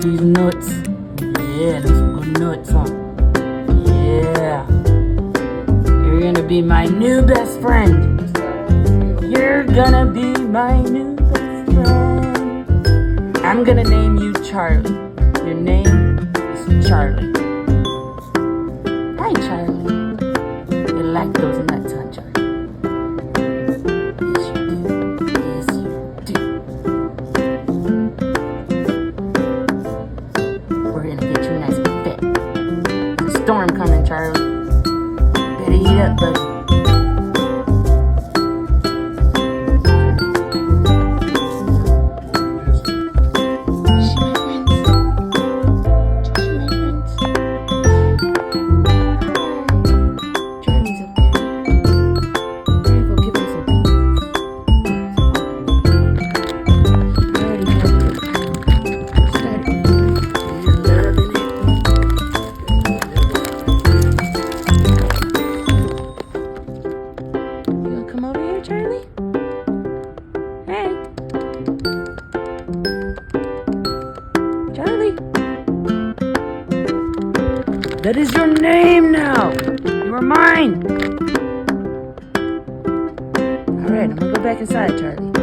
these nuts. Yeah, those good nuts, huh? Yeah. You're gonna be my new best friend. You're gonna be my new best friend. I'm gonna name you Charlie. Your name is Charlie. Hi, Charlie. You like those nuts, huh, Charlie? Yes, you do. Yes, you do. We're gonna get you nice and fit. There's a storm coming, Charlie. Better eat up, buddy. Come over here, Charlie. Hey. Charlie. That is your name now. You are mine. Alright, I'm gonna go back inside, Charlie.